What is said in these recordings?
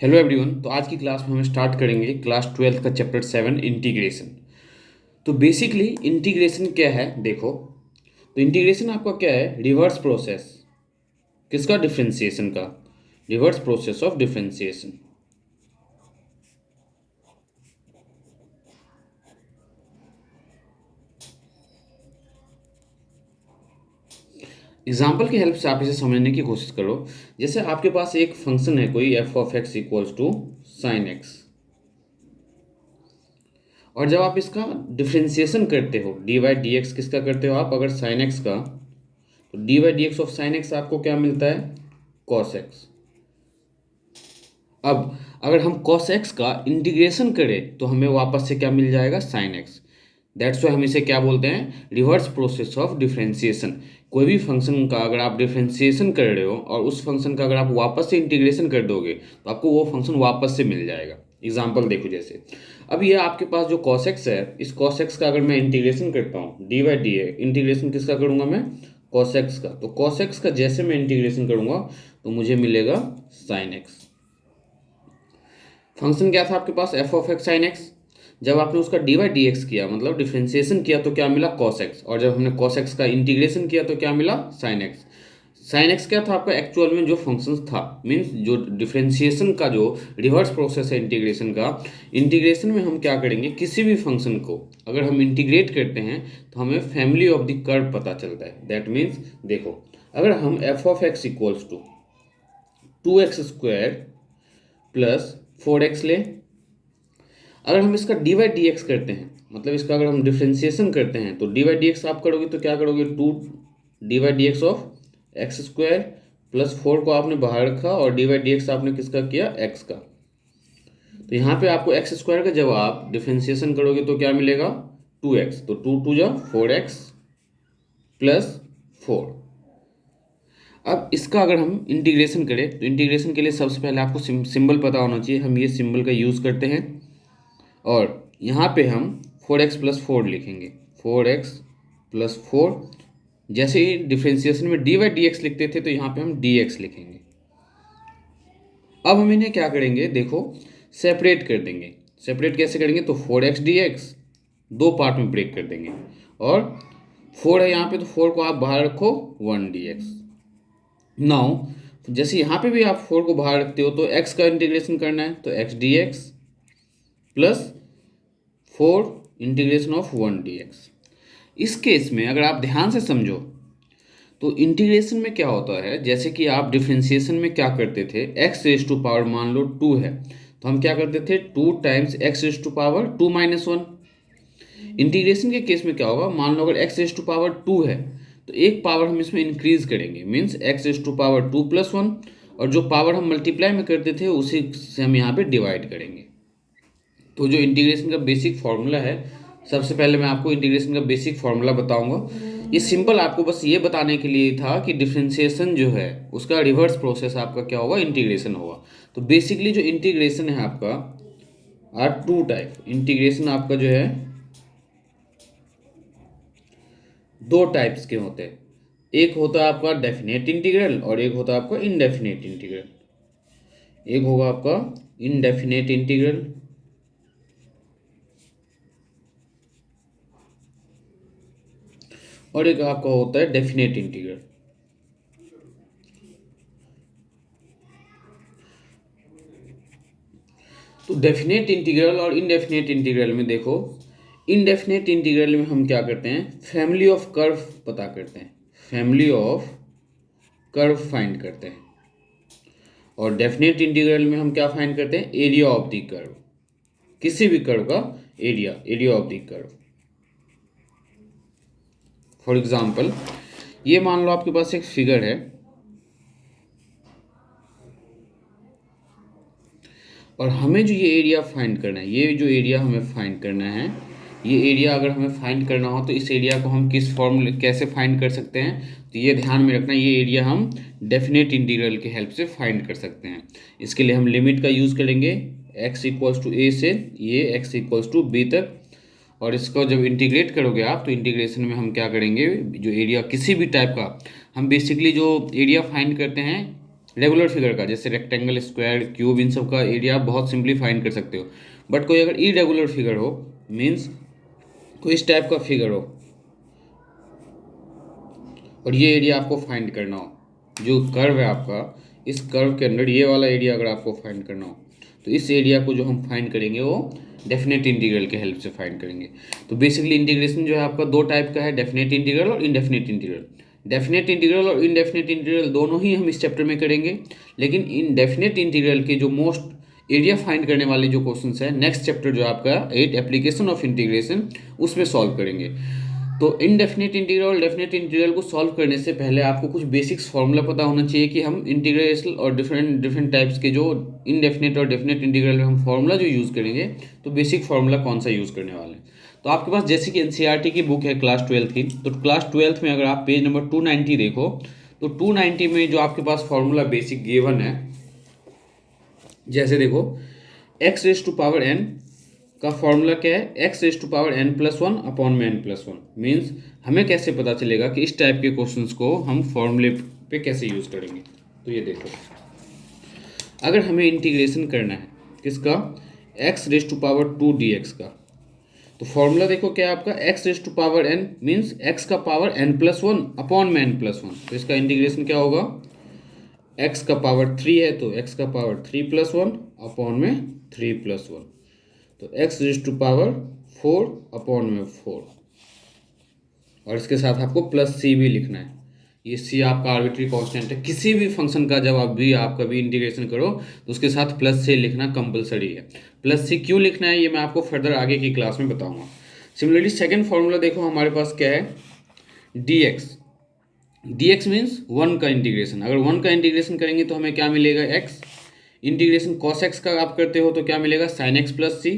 Hello everyone. तो आज की क्लास में हम स्टार्ट करेंगे क्लास 12th का चैप्टर 7 इंटीग्रेशन। तो बेसिकली इंटीग्रेशन क्या है देखो। तो इंटीग्रेशन आपका क्या है? रिवर्स प्रोसेस किसका? डिफरेंशिएशन का। Reverse process of differentiation. Example की हेल्प से आप इसे समझने की कोशिश करो। जैसे आपके पास एक फंक्शन है कोई f of x equals to sine x, और जब आप इसका डिफरेंशिएशन करते हो डी वाई डी एक्स किसका करते हो आप? अगर साइन एक्स का, तो d Y D x of sine x आपको क्या मिलता है? Cos x. अब अगर हम cos x का इंटीग्रेशन करें तो हमें वापस से क्या मिल जाएगा? sin x। दैट्स वाई हम इसे क्या बोलते हैं? Reverse process of differentiation. कोई भी फंक्शन का अगर आप डिफरेंशिएशन कर रहे हो और उस फंक्शन का अगर आप वापस से इंटीग्रेशन कर दोगे तो आपको वो फंक्शन वापस से मिल जाएगा। एग्जाम्पल देखो, जैसे अब ये आपके पास जो cos x है, इस cos x का अगर मैं इंटीग्रेशन करता हूँ डी वाई डी ए, इंटीग्रेशन किसका करूँगा मैं? cos x का। तो cos x का जैसे मैं इंटीग्रेशन करूँगा तो मुझे मिलेगा sin x। फंक्शन क्या था आपके पास? F of X sine X. जब आपने उसका डी वाई डी एक्स किया मतलब डिफ्रेंसिएशन किया तो क्या मिला? Cos x. और जब हमने कॉस एक्स का इंटीग्रेशन किया तो क्या मिला? Sine x. साइन एक्स क्या था आपका एक्चुअल में जो फंक्शन था? मीन्स जो डिफ्रेंसिएशन का जो रिवर्स प्रोसेस है इंटीग्रेशन का, इंटीग्रेशन में हम क्या करेंगे? किसी भी फंक्शन को अगर हम इंटीग्रेट करते हैं तो हमें फैमिली ऑफ द कर्व पता चलता है। दैट मीन्स देखो, अगर हम f of x equals to 2x² plus 4x ले, अगर हम इसका डी वाई डी एक्स करते हैं मतलब इसका अगर हम डिफ्रेंशिएशन करते हैं तो डी वाई डी एक्स आप करोगे तो क्या करोगे? 2 d Y D x of x² plus 4 को आपने बाहर रखा और डी वाई डी एक्स आपने किसका किया? x का। तो यहाँ पे आपको x² का जब आप डिफ्रेंशिएशन करोगे तो क्या मिलेगा? 2x। तो 2 2 जा 4x प्लस 4। अब इसका अगर हम इंटीग्रेशन करें तो इंटीग्रेशन के लिए सबसे पहले आपको सिंबल पता होना चाहिए। हम ये सिंबल का यूज़ करते हैं और यहाँ पे हम 4x प्लस 4 लिखेंगे। 4x plus 4। जैसे ही डिफ्रेंशिएशन में डी वाई डी एक्स लिखते थे तो यहाँ पे हम डी एक्स लिखेंगे। अब हम इन्हें क्या करेंगे देखो, सेपरेट कर देंगे। सेपरेट कैसे करेंगे? तो 4x डी एक्स दो पार्ट में ब्रेक कर देंगे और 4 है यहाँ पे तो 4 को आप बाहर रखो 1 डी एक्स। नाउ जैसे यहाँ पे भी आप 4 को बाहर रखते हो तो x का इंटीग्रेशन करना है तो x D x plus 4 integration of 1 D x. इस केस में अगर आप ध्यान से समझो तो इंटीग्रेशन में क्या होता है, जैसे कि आप डिफरेंशिएशन में क्या करते थे? x रेज टू पावर मान लो 2 है तो हम क्या करते थे? 2 times x raise to power 2 minus 1। Integration के केस में क्या होगा? मान लो अगर x रेज टू पावर 2 है तो एक पावर हम इसमें इंक्रीज करेंगे, means x raise to power 2 plus 1, और जो पावर हम मल्टीप्लाई में करते थे उसी से हम यहाँ पे डिवाइड करेंगे। तो जो इंटीग्रेशन का बेसिक फार्मूला है, सबसे पहले मैं आपको इंटीग्रेशन का बेसिक फार्मूला बताऊंगा। ये सिंपल आपको बस ये बताने के लिए था कि डिफरेंशिएशन जो है उसका रिवर्स प्रोसेस आपका क्या होगा? इंटीग्रेशन होगा। तो बेसिकली जो इंटीग्रेशन है आपका आर टू टाइप। इंटीग्रेशन आपका जो है दो टाइप्स के होते हैं। एक होता है आपका डेफिनेट इंटीग्रल और एक होता है आपका इनडेफिनेट इंटीग्रल। एक होगा आपका इनडेफिनेट इंटीग्रल और एक आपका होता है डेफिनेट इंटीग्रल। तो डेफिनेट इंटीग्रल और इनडेफिनेट इंटीग्रल में देखो, इनडेफिनेट इंटीग्रल में हम क्या करते हैं? फैमिली ऑफ कर्व पता करते हैं, फैमिली ऑफ कर्व फाइंड करते हैं। और डेफिनेट इंटीग्रल में हम क्या फाइंड करते हैं? एरिया ऑफ द कर्व, किसी भी कर्व का area, area of the curve. For example ये मान लो आपके पास एक फिगर है और हमें जो ये एरिया फाइंड करना है, ये जो एरिया हमें फाइंड करना है, ये एरिया अगर हमें फाइंड करना हो तो इस एरिया को हम किस फॉर्मूले कैसे फाइंड कर सकते हैं? तो ये ध्यान में रखना, ये एरिया हम डेफिनेट इंटीग्रल की हेल्प से फाइंड कर सकते हैं। इसके लिए हम लिमिट का यूज़ करेंगे x इक्वल्स टू ए से ये x इक्वल्स टू बी तक, और इसको जब इंटीग्रेट करोगे आप तो इंटीग्रेशन में हम क्या करेंगे? जो एरिया किसी भी टाइप का, हम बेसिकली जो एरिया फाइंड करते हैं रेगुलर फिगर का, जैसे रेक्टेंगल, स्क्वायर, क्यूब, इन सब का एरिया आप बहुत सिंपली फाइंड कर सकते हो। बट कोई अगर इरेगुलर फिगर हो, मीन्स कोई इस टाइप का फिगर हो और ये एरिया आपको फाइंड करना हो, जो कर्व है आपका, इस कर्व के अंदर ये वाला एरिया अगर आपको फाइंड करना हो, तो इस एरिया को जो हम फाइंड करेंगे वो डेफिनेट इंटीग्रल के हेल्प से फाइंड करेंगे। तो बेसिकली इंटीग्रेशन जो है आपका दो टाइप का है, डेफिनेट इंटीग्रल और इनडेफिनेट इंटीग्रल। डेफिनेट इंटीग्रल और इनडेफिनेट इंटीग्रल दोनों ही हम इस चैप्टर में करेंगे, लेकिन इनडेफिनेट इंटीग्रल के जो मोस्ट एरिया फाइंड करने वाले जो क्वेश्चंस है, नेक्स्ट चैप्टर जो आपका 8 एप्लीकेशन ऑफ इंटीग्रेशन, उसमें सॉल्व करेंगे। तो इनडेफिनेट इंटीग्रल और डेफिनेट इंटीग्रल को सॉल्व करने से पहले आपको कुछ बेसिक्स फार्मूला पता होना चाहिए कि हम इंटीग्रेशन और डिफरेंट डिफरेंट टाइप्स के जो इनडेफिनेट और डेफिनेट इंटीग्रल में हम फार्मूला जो यूज़ करेंगे, तो बेसिक फार्मूला कौन सा यूज़ करने वाले हैं। तो आपके पास जैसे कि एनसीईआरटी की बुक है क्लास 12 की, तो क्लास 12 में अगर आप पेज नंबर 290 देखो, तो 290 में जो आपके पास फार्मूला बेसिक गिवन है, जैसे देखो x⁴n का फॉर्मूला क्या है, x⁴n+1 अपॉन में n+1। मीन्स हमें कैसे पता चलेगा कि इस टाइप के क्वेश्चंस को हम फॉर्मूले पे कैसे यूज़ करेंगे। तो ये देखो, अगर हमें इंटीग्रेशन करना है किसका, x⁴2 dx का, तो फॉर्मूला देखो क्या है आपका, x⁴n मीन्स x का पावर n+1 अपॉन में n+1। तो इसका इंटीग्रेशन क्या होगा, x का पावर 3 है तो x का पावर 3+1 अपॉन में 3+1, तो x⁴4 अपॉन में 4, और इसके साथ आपको +c भी लिखना है। ये c आपका आर्बिट्री कांस्टेंट है, किसी भी फंक्शन का जब आप कभी इंटीग्रेशन करो तो उसके साथ +c लिखना कंपलसरी है। +c क्यों लिखना है ये मैं आपको फर्दर आगे की क्लास में बताऊंगा। सिमिलरली सेकेंड फॉर्मूला देखो हमारे पास क्या है, dx मीन्स 1 का इंटीग्रेशन। अगर 1 का इंटीग्रेशन करेंगे तो हमें क्या मिलेगा, x। इंटीग्रेशन cos x का आप करते हो तो क्या मिलेगा, sin x प्लस सी।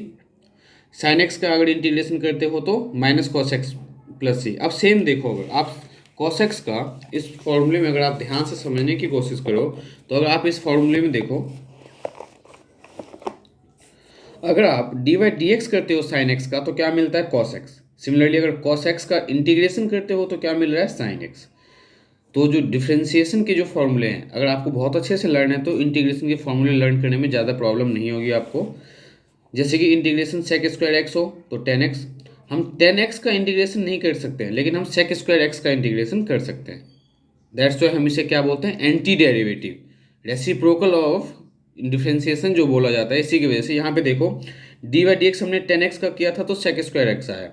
साइन एक्स का अगर इंटीग्रेशन करते हो तो माइनस कॉस एक्स प्लस सी। अब सेम देखो, अगर आप कॉस एक्स का इस फॉर्मूले में अगर आप ध्यान से समझने की कोशिश करो, तो अगर आप इस फॉर्मूले में देखो, अगर आप dy/dx करते हो साइन एक्स का तो क्या मिलता है, कॉस एक्स। सिमिलरली अगर कॉस एक्स का इंटीग्रेशन करते हो तो क्या मिल रहा है, साइन एक्स। तो जो डिफ्रेंसिएशन के जो फॉर्मूले हैं, अगर आपको बहुत अच्छे से लर्न है तो इंटीग्रेशन के फॉर्मूले लर्न करने में ज़्यादा प्रॉब्लम नहीं होगी आपको। जैसे कि इंटीग्रेशन सेक स्क्वायर एक्स हो तो 10x, हम 10x का इंटीग्रेशन नहीं कर सकते हैं, लेकिन हम सेक स्क्वायर एक्स का इंटीग्रेशन कर सकते हैं। दैट्स वाई हम इसे क्या बोलते हैं, anti derivative, reciprocal of differentiation जो बोला जाता है। इसी की वजह से यहाँ पे देखो dy/dx हमने 10x का किया था तो सेक स्क्वायर एक्स आया।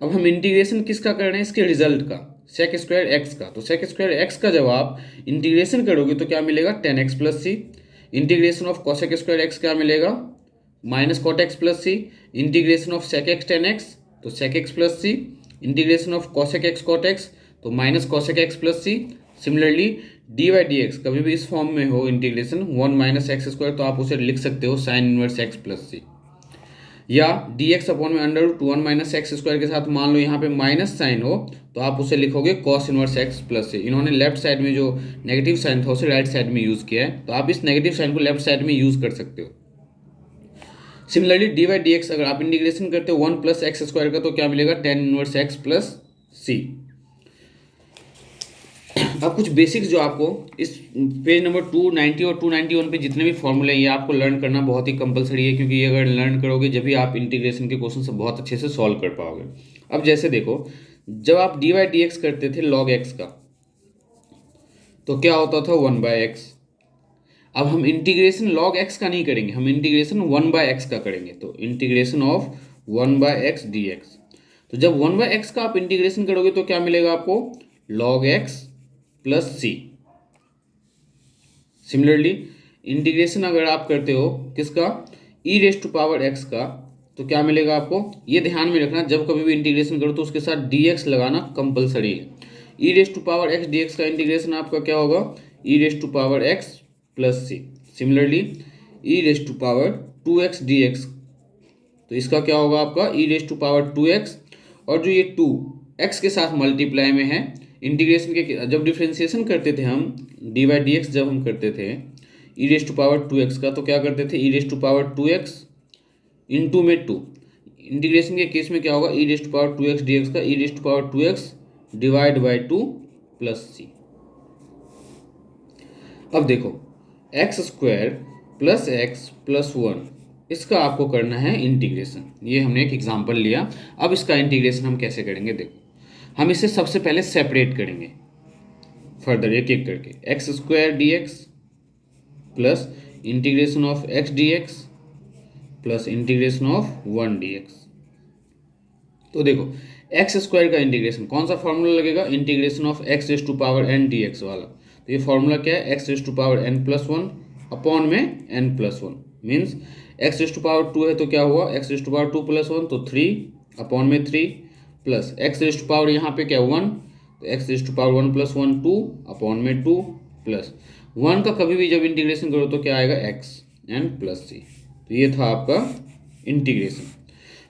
अब हम इंटीग्रेशन किसका कर रहे हैं, इसके रिजल्ट का, सेक स्क्वायर एक्स का। तो सेक स्क्वायर एक्स का जब आप इंटीग्रेशन करोगे तो क्या मिलेगा, 10x plus c. Integration of cosec square x क्या मिलेगा, minus cot x plus c. Integration of sec x 10x तो sec x plus c. Integration of cosec x cot x तो minus cosec x plus c. Similarly dy/dx कभी भी इस form में हो integration 1 - x² तो आप उसे लिख सकते हो साइन इनवर्स x प्लस सी, या dx अपॉन में √1 - x² के साथ मान लो यहाँ पे माइनस साइन हो तो आप उसे लिखोगे कॉस इनवर्स x प्लस सी। इन्होंने लेफ्ट साइड में जो नेगेटिव साइन था उसे राइट साइड में यूज़ किया है, तो आप इस नेगेटिव साइन को लेफ्ट साइड में यूज़ कर सकते हो। सिमिलरली dy/dx अगर आप इंटीग्रेशन करते हो 1 + x² का तो क्या मिलेगा, tan इनवर्स x प्लस सी। अब कुछ बेसिक्स जो आपको इस पेज नंबर 290 और 291 पे जितने भी फॉर्मूले हैं ये आपको लर्न करना बहुत ही कंपलसरी है, क्योंकि ये अगर लर्न करोगे जब भी आप इंटीग्रेशन के क्वेश्चन से बहुत अच्छे से सॉल्व कर पाओगे। अब जैसे देखो, जब आप dy/dx करते थे log x का तो क्या होता था, 1/x। अब हम इंटीग्रेशन log x का नहीं करेंगे, हम इंटीग्रेशन 1/x का करेंगे। तो इंटीग्रेशन ऑफ 1/x dx, तो जब 1/x का आप इंटीग्रेशन करोगे तो क्या मिलेगा आपको, log x plus c. Similarly integration अगर आप करते हो किसका, e⁻x का तो क्या मिलेगा आपको, ये ध्यान में रखना जब कभी भी इंटीग्रेशन करो तो उसके साथ dx लगाना कंपलसरी है। e⁻x dx का इंटीग्रेशन आपका क्या होगा, e⁻x plus c. Similarly e⁻2x dx तो इसका क्या होगा आपका, e⁻2x, और जो ये 2 x के साथ मल्टीप्लाई में है, इंटीग्रेशन के जब डिफ्रेंशिएशन करते थे हम dy/dx जब हम करते थे e⁻2x का तो क्या करते थे, e⁻2x इंटू में 2। इंटीग्रेशन के केस में क्या होगा, e⁻2x dx का e⁻2x डिवाइड बाई 2 प्लस सी। अब देखो x square plus x plus one, इसका आपको करना है इंटीग्रेशन। ये हमने एक एग्जांपल लिया। अब इसका इंटीग्रेशन हम कैसे करेंगे, देखो हम इसे सबसे पहले सेपरेट करेंगे फर्दर एक एक करके। X square D x plus integration of x d x plus integration of one D x. तो देखो एक्स स्क्वायर का इंटीग्रेशन कौन सा फॉर्मूला लगेगा, integration of X raise to power N D X वाला। तो ये फॉर्मूला क्या है, X raise to power N plus one upon में N plus one. Means X raise to power two है तो क्या हुआ, X raise to power two plus one तो थ्री अपॉन में three, plus X raise to power यहाँ पे क्या वन, तो X raise to power one plus one two upon में टू, प्लस वन का कभी भी जब इंटीग्रेशन करो तो क्या आएगा, एक्स एन प्लस सी। तो ये था आपका इंटीग्रेशन।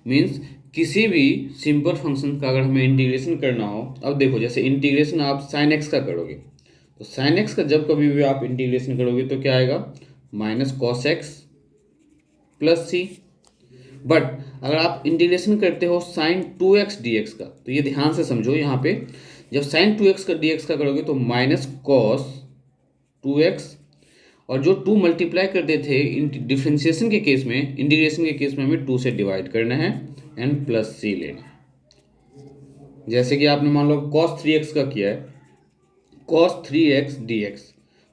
मीन्स किसी भी सिंपल फंक्शन का अगर हमें इंटीग्रेशन करना हो, अब देखो जैसे इंटीग्रेशन आप साइन एक्स का करोगे, तो साइन एक्स का जब कभी भी आप इंटीग्रेशन करोगे तो क्या आएगा, minus cos x plus c. But अगर आप इंटीग्रेशन करते हो sine two x d x का, तो ये ध्यान से समझो यहाँ पे, जब साइन टू एक्स का डी एक्स का करोगे तो माइनस कॉस टू एक्स, और जो टू मल्टीप्लाई करते थे डिफ्रेंशिएशन के केस में, इंटीग्रेशन के केस में हमें टू से डिवाइड करना है एंड प्लस सी लेना है। जैसे कि आपने मान लो कॉस थ्री एक्स का किया है, cos three x d x,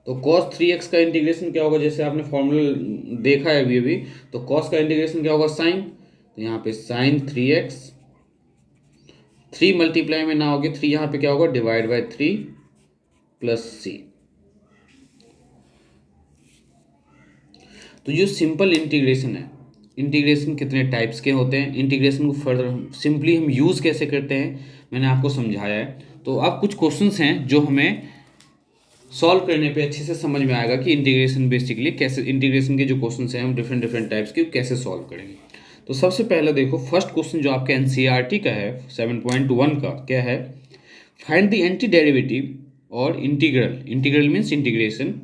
तो कॉस थ्री एक्स का इंटीग्रेशन क्या होगा, जैसे आपने फॉर्मूला देखा है अभी, तो कॉस का इंटीग्रेशन क्या होगा, साइन। तो यहाँ पे sign three x, three multiply में ना होगे थ्री, यहाँ पे क्या होगा, डिवाइड बाय थ्री प्लस सी। तो जो सिंपल इंटीग्रेशन है, इंटीग्रेशन कितने टाइप्स के होते हैं, इंटीग्रेशन को फर्दर सिंपली हम यूज़ कैसे करते हैं, मैंने आपको समझाया है। तो अब कुछ क्वेश्चंस हैं जो हमें सॉल्व करने पे अच्छे से समझ में आएगा कि इंटीग्रेशन बेसिकली कैसे, इंटीग्रेशन के जो क्वेश्चंस हैं हम डिफरेंट डिफरेंट टाइप्स के कैसे सॉल्व करेंगे। तो सबसे पहले देखो फर्स्ट क्वेश्चन जो आपके एनसीईआरटी का है 7.1 का, क्या है, फाइंड द एंटी डेरिवेटिव और integral, integral means integration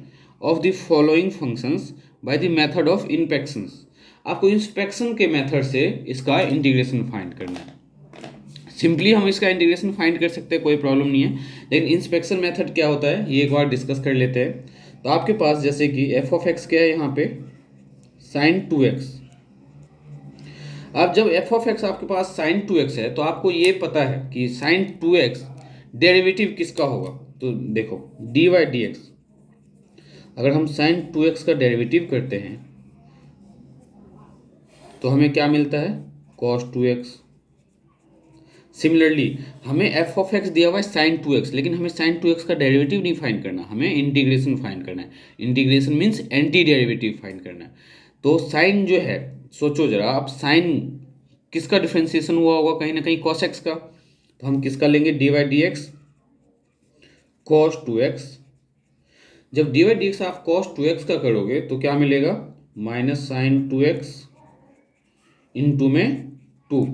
of the following functions by the method of inspections. आपको इंस्पेक्शन के मेथड से इसका इंटीग्रेशन फाइंड करना है। सिंपली हम इसका इंटीग्रेशन फाइंड कर सकते हैं, कोई प्रॉब्लम नहीं है, लेकिन इंस्पेक्शन मेथड क्या होता है ये एक बार डिस्कस कर लेते हैं। तो आपके पास जैसे कि एफ ऑफ एक्स क्या है यहाँ पे, साइन टू एक्स। अब जब एफ ऑफ एक्स आपके पास साइन टू एक्स है तो आपको ये पता है कि साइन टू एक्स डेरिवेटिव किसका होगा। तो देखो डी वाई डी एक्स, अगर हम साइन टू एक्स का डेरिवेटिव करते हैं तो हमें क्या मिलता है, कॉस टू एक्स। सिमिलरली हमें एफ ऑफ एक्स दिया हुआ है साइन टू एक्स, लेकिन हमें साइन टू एक्स का डेरिवेटिव नहीं फाइंड करना, हमें इंटीग्रेशन फाइंड करना है। Integration means anti derivative find करना है। तो साइन जो है, सोचो जरा आप, साइन किसका डिफ्रेंसिएशन हुआ होगा, कहीं ना कहीं कॉस एक्स का, तो हम किसका लेंगे, d Y D x cos two x. जब डी वाई डी एक्स आप कॉस टू एक्स का करोगे तो क्या मिलेगा, minus sine two x into में टू।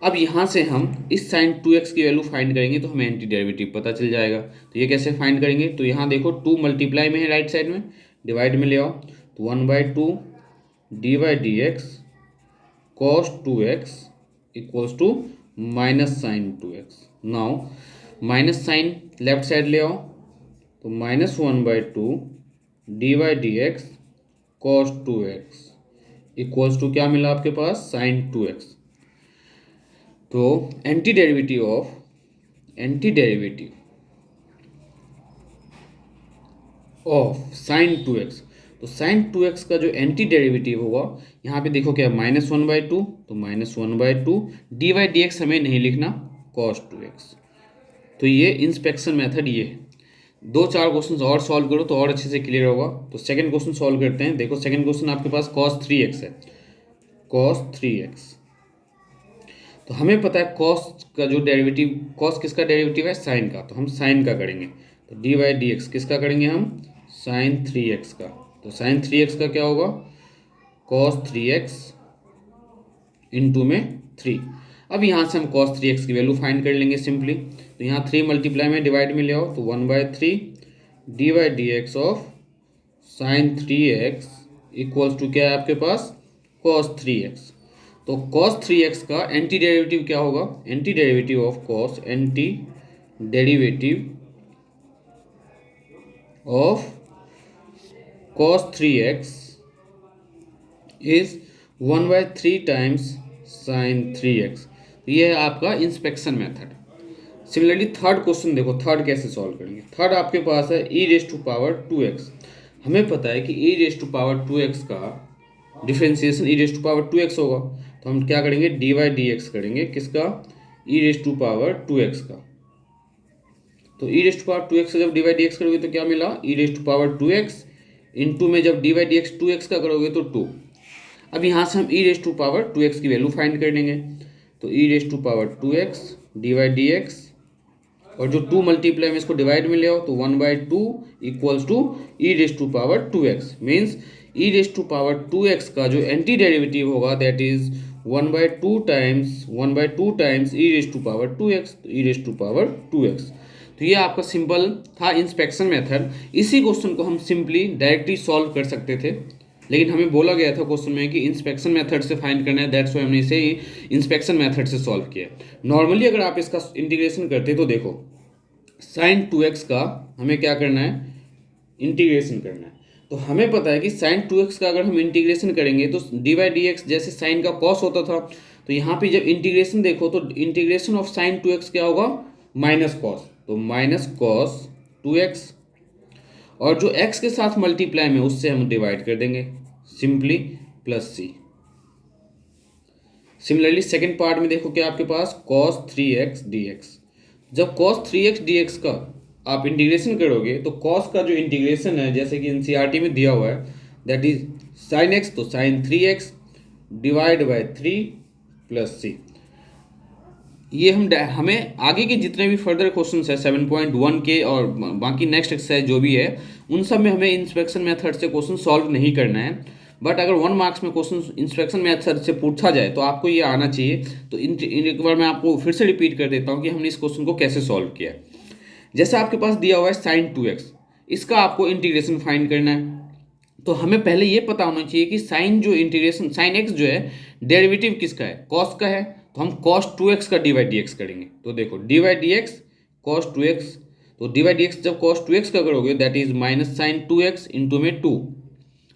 अब यहाँ से हम इस साइन टू एक्स की वैल्यू फाइंड करेंगे तो हमें एंटी डेरिवेटिव पता चल जाएगा। तो ये कैसे फाइंड करेंगे, तो यहाँ देखो टू मल्टीप्लाई में है राइट साइड में, डिवाइड में ले आओ, तो one by two d Y D x cos two x equals to minus sine two x. Now minus sine left side ले आओ, तो minus one by two d Y D x cos two x equals to क्या मिला आपके पास, sine two x. तो anti derivative of sine two x, तो sine two x का जो एंटी डेरिवेटिव होगा, यहाँ पे देखो क्या, माइनस वन बाई टू, तो minus one by two d Y D x हमें नहीं लिखना, कॉस टू एक्स। तो ये इंस्पेक्शन मेथड ये है। दो चार क्वेश्चन और सॉल्व करो तो और अच्छे से क्लियर होगा। तो सेकंड क्वेश्चन सॉल्व करते हैं। देखो सेकंड क्वेश्चन आपके पास कॉस थ्री एक्स है, कॉस थ्री एक्स, तो हमें पता है कॉस का जो डेरिवेटिव, कॉस किसका डेरिवेटिव है, साइन का, तो हम साइन का करेंगे। तो डी वाई डी एक्स किसका करेंगे हम, साइन थ्री एक्स का। तो साइन थ्री एक्स का क्या होगा, कॉस थ्री एक्स इंटू में थ्री। अब यहाँ से हम कॉस थ्री एक्स की वैल्यू फाइंड कर लेंगे सिंपली। तो यहाँ थ्री मल्टीप्लाई में डिवाइड में ले आओ, तो one by three d Y D x of sine three x equals to क्या है आपके पास, कॉस थ्री एक्स। तो cos 3x का एंटी डेरिवेटिव क्या होगा, anti derivative of cos, anti derivative of cos 3x is 1/3 times sine 3x। तो ये है आपका inspection method. Similarly third question देखो, थर्ड कैसे सॉल्व करेंगे। थर्ड आपके पास है ई रेस टू पावर 2x। हमें पता है कि ई रेस टू पावर 2x का differentiation e raise to power 2x होगा, तो हम क्या करेंगे, डी वाई डी एक्स करेंगे किसका, ई रेस टू पावर 2x का। तो E raise to power 2x का जब डी वाई डी एक्स करोगे तो क्या मिला, E raise to power 2x into में जब d Y D x 2x का करोगे तो 2। अब यहाँ से हम ई रेस टू पावर 2x की वैल्यू फाइंड कर लेंगे। तो E raise to power 2x D Y D X, और जो 2 मल्टीप्लाई में इसको डिवाइड में ले आओ तो 1/2 equals to e raise to power 2x। Means e raise to power 2x का जो एंटी डेरिवेटिव होगा that is 1/2 times e raise to power 2x, e raise to power 2x। तो ये आपका सिंपल था इंस्पेक्शन मेथड। इसी question को हम सिंपली डायरेक्टली सॉल्व कर सकते थे, लेकिन हमें बोला गया था क्वेश्चन में कि इंस्पेक्शन मेथड से फाइंड करना है, दैट्स वाई हमने इसे इंस्पेक्शन मेथड से सॉल्व किया। नॉर्मली अगर आप इसका इंटीग्रेशन करते तो देखो साइन 2x का हमें क्या करना है, इंटीग्रेशन करना है। तो हमें पता है कि साइन 2x का अगर हम इंटीग्रेशन करेंगे तो डी वाई डी एक्स जैसे साइन का कॉस होता था, तो यहाँ पे जब इंटीग्रेशन देखो तो इंटीग्रेशन ऑफ साइन 2x क्या होगा, माइनस कॉस। तो माइनस कॉस 2x, और जो x के साथ मल्टीप्लाई में उससे हम डिवाइड कर देंगे simply, plus c। Similarly second part में देखो क्या आपके पास cos 3x dx। जब cos 3x dx का आप इंटीग्रेशन करोगे तो cos का जो इंटीग्रेशन है जैसे कि एनसीईआरटी में दिया हुआ है दैट इज sin x, तो sin 3x divide by 3 plus c। ये हमें आगे के जितने भी फर्दर क्वेश्चन है 7.1 के और बाकी नेक्स्ट एक्सरसाइज जो भी है उन सब में हमें इंस्पेक्शन मेथड से क्वेश्चन सॉल्व नहीं करना है। बट अगर 1 मार्क्स में क्वेश्चन इंस्पेक्शन मेथड से पूछा जाए तो आपको ये आना चाहिए। तो एक बार मैं आपको फिर से रिपीट कर देता हूँ कि हमने इस क्वेश्चन को कैसे सॉल्व किया है। जैसे आपके पास दिया हुआ है साइन 2x, इसका आपको इंटीग्रेशन फाइंड करना है। तो हमें पहले ये पता होना चाहिए कि साइन जो इंटीग्रेशन साइन x जो है डेरिवेटिव किसका है, कॉस का है। तो हम cos 2x का डी वाई डी एक्स करेंगे। तो देखो d Y D x cos 2x, तो डी वाई डी एक्स जब cos 2x का करोगे that is minus sine 2x into में 2।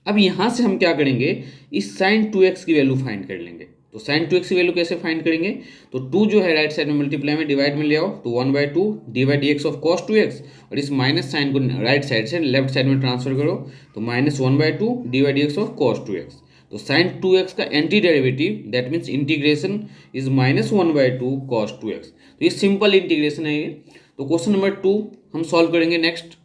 अब यहाँ से हम क्या करेंगे, इस साइन 2x की वैल्यू फाइंड कर लेंगे। तो साइन 2x की वैल्यू कैसे फाइंड करेंगे, तो 2 जो है राइट साइड में मल्टीप्लाई में डिवाइड में ले आओ तो 1/2 d Y D x of cos 2x, और इस माइनस साइन को राइट साइड से लेफ्ट साइड में ट्रांसफर करो तो minus 1/2 d Y D x of cos 2x। तो साइन 2x का anti derivative that means integration is minus 1/2 cos 2x। तो ये सिंपल इंटीग्रेशन है ये। तो क्वेश्चन नंबर 2 हम सॉल्व करेंगे नेक्स्ट।